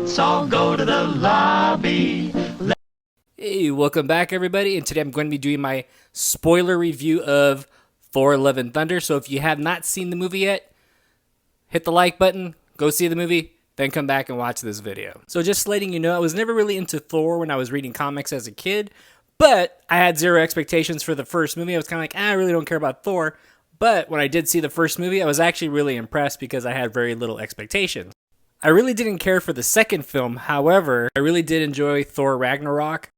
Let's all go to the lobby. Hey, welcome back everybody, and today I'm going to be doing my spoiler review of Thor Love and Thunder. So if you have not seen the movie yet, hit the like button, go see the movie, then come back and watch this video. So just letting you know, I was never really into Thor when I was reading comics as a kid, but I had zero expectations for the first movie. I was kind of like, I really don't care about Thor. But when I did see the first movie, I was actually really impressed because I had very little expectations. I really didn't care for the second film. However, I really did enjoy Thor Ragnarok.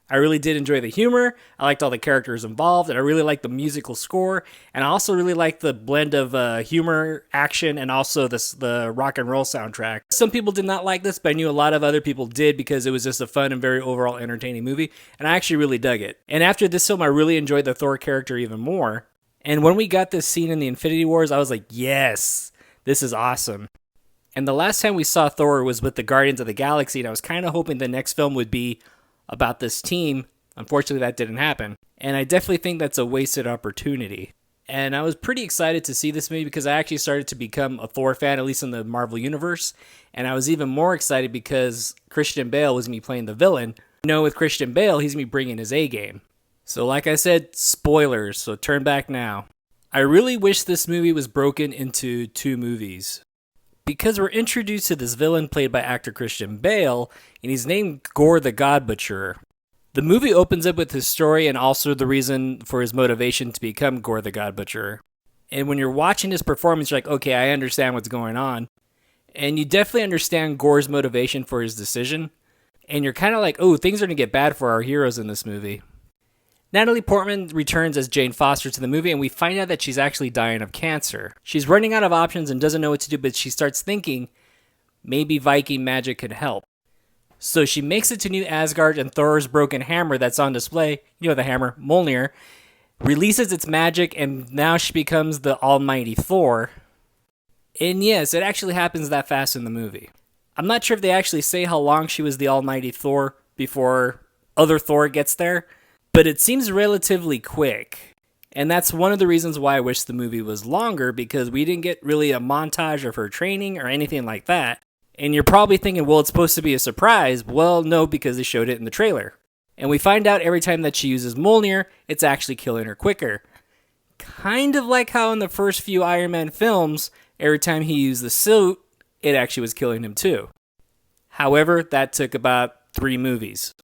I really did enjoy the humor. I liked all the characters involved, and I really liked the musical score. And I also really liked the blend of humor, action, and also the rock and roll soundtrack. Some people did not like this, but I knew a lot of other people did because it was just a fun and very overall entertaining movie. And I actually really dug it. And after this film, I really enjoyed the Thor character even more. And when we got this scene in the Infinity Wars, I was like, yes, this is awesome. And the last time we saw Thor was with the Guardians of the Galaxy, and I was kind of hoping the next film would be about this team. Unfortunately, that didn't happen. And I definitely think that's a wasted opportunity. And I was pretty excited to see this movie because I actually started to become a Thor fan, at least in the Marvel Universe. And I was even more excited because Christian Bale was going to be playing the villain. You know, with Christian Bale, he's going to be bringing his A game. So like I said, spoilers, so turn back now. I really wish this movie was broken into two movies. Because we're introduced to this villain played by actor Christian Bale, and he's named Gore the God Butcherer. The movie opens up with his story and also the reason for his motivation to become Gore the God Butcherer. And when you're watching his performance, you're like, okay, I understand what's going on. And you definitely understand Gore's motivation for his decision. And you're kind of like, oh, things are going to get bad for our heroes in this movie. Natalie Portman returns as Jane Foster to the movie, and we find out that she's actually dying of cancer. She's running out of options and doesn't know what to do, but she starts thinking maybe Viking magic could help. So she makes it to New Asgard, and Thor's broken hammer that's on display, you know the hammer, Mjolnir, releases its magic, and now she becomes the almighty Thor. And yes, it actually happens that fast in the movie. I'm not sure if they actually say how long she was the almighty Thor before other Thor gets there, but it seems relatively quick. And that's one of the reasons why I wish the movie was longer, because we didn't get really a montage of her training or anything like that. And you're probably thinking, well, it's supposed to be a surprise. Well, no, because they showed it in the trailer. And we find out every time that she uses Mjolnir, it's actually killing her quicker. Kind of like how in the first few Iron Man films, every time he used the suit, it actually was killing him too. However, that took about 3 movies.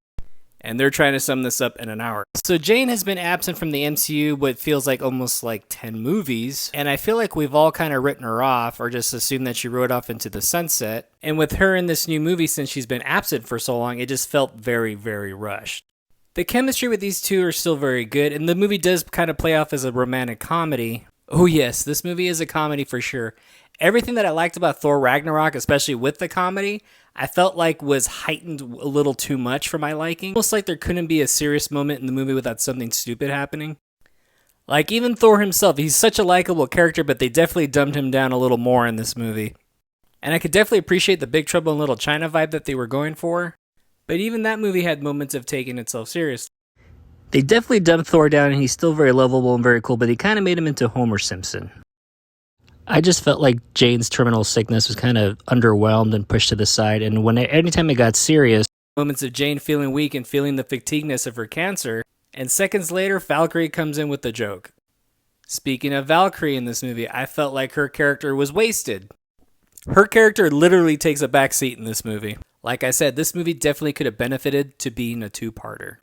And they're trying to sum this up in an hour. So Jane has been absent from the MCU what feels like almost like 10 movies. And I feel like we've all kind of written her off or just assumed that she rode off into the sunset. And with her in this new movie, since she's been absent for so long, it just felt very, very rushed. The chemistry with these two are still very good. And the movie does kind of play off as a romantic comedy. Oh yes, this movie is a comedy for sure. Everything that I liked about Thor Ragnarok, especially with the comedy, I felt like was heightened a little too much for my liking. Almost like there couldn't be a serious moment in the movie without something stupid happening. Like even Thor himself, he's such a likable character, but they definitely dumbed him down a little more in this movie. And I could definitely appreciate the Big Trouble in Little China vibe that they were going for. But even that movie had moments of taking itself seriously. They definitely dumbed Thor down, and he's still very lovable and very cool, but he kind of made him into Homer Simpson. I just felt like Jane's terminal sickness was kind of underwhelmed and pushed to the side, and anytime it got serious, moments of Jane feeling weak and feeling the fatigueness of her cancer, and seconds later, Valkyrie comes in with the joke. Speaking of Valkyrie in this movie, I felt like her character was wasted. Her character literally takes a back seat in this movie. Like I said, this movie definitely could have benefited to being a 2-parter.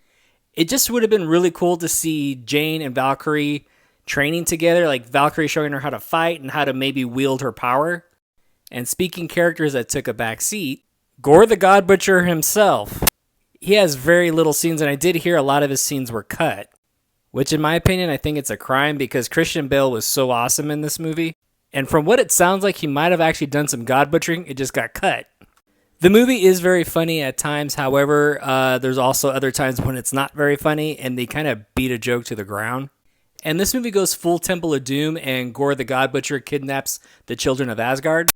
It just would have been really cool to see Jane and Valkyrie training together, like Valkyrie showing her how to fight and how to maybe wield her power. And speaking characters that took a back seat, Gore the God Butcher himself. He has very little scenes, and I did hear a lot of his scenes were cut. Which in my opinion, I think it's a crime because Christian Bale was so awesome in this movie. And from what it sounds like, he might have actually done some God butchering, it just got cut. The movie is very funny at times, however, there's also other times when it's not very funny, and they kind of beat a joke to the ground. And this movie goes full Temple of Doom, and Gore the God Butcher kidnaps the children of Asgard.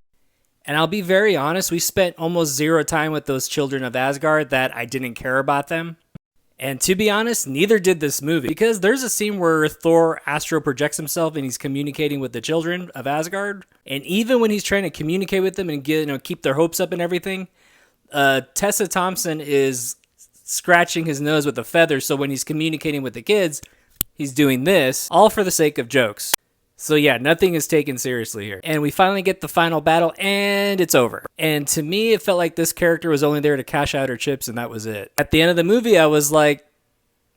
And I'll be very honest, we spent almost 0 time with those children of Asgard that I didn't care about them. And to be honest, neither did this movie, because there's a scene where Thor astral projects himself and he's communicating with the children of Asgard. And even when he's trying to communicate with them and keep their hopes up and everything, Tessa Thompson is scratching his nose with a feather, so when he's communicating with the kids, he's doing this, all for the sake of jokes. So yeah, nothing is taken seriously here. And we finally get the final battle, and it's over. And to me, it felt like this character was only there to cash out her chips, and that was it. At the end of the movie, I was like,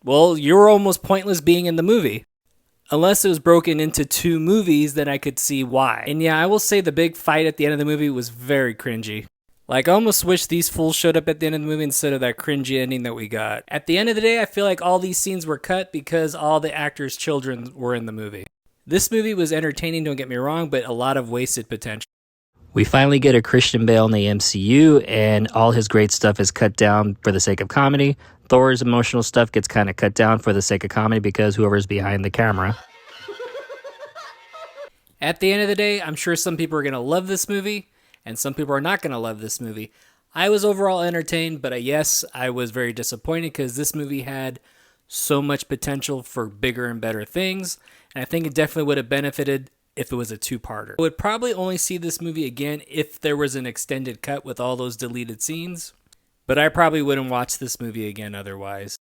well, you're almost pointless being in the movie. Unless it was broken into 2 movies, then I could see why. And yeah, I will say the big fight at the end of the movie was very cringy. Like, I almost wish these fools showed up at the end of the movie instead of that cringy ending that we got. At the end of the day, I feel like all these scenes were cut because all the actors' children were in the movie. This movie was entertaining, don't get me wrong, but a lot of wasted potential. We finally get a Christian Bale in the MCU, and all his great stuff is cut down for the sake of comedy. Thor's emotional stuff gets kind of cut down for the sake of comedy because whoever's behind the camera. At the end of the day, I'm sure some people are going to love this movie, and some people are not going to love this movie. I was overall entertained, but yes, I was very disappointed because this movie had so much potential for bigger and better things, and I think it definitely would have benefited if it was a 2-parter. I would probably only see this movie again if there was an extended cut with all those deleted scenes, but I probably wouldn't watch this movie again otherwise.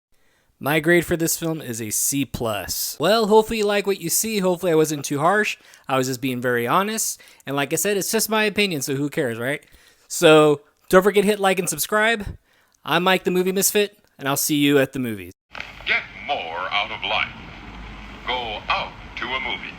My grade for this film is a C+. Well, hopefully you like what you see. Hopefully I wasn't too harsh. I was just being very honest. And like I said, it's just my opinion, so who cares, right? So don't forget to hit like and subscribe. I'm Mike the Movie Misfit, and I'll see you at the movies. Get more out of life. Go out to a movie.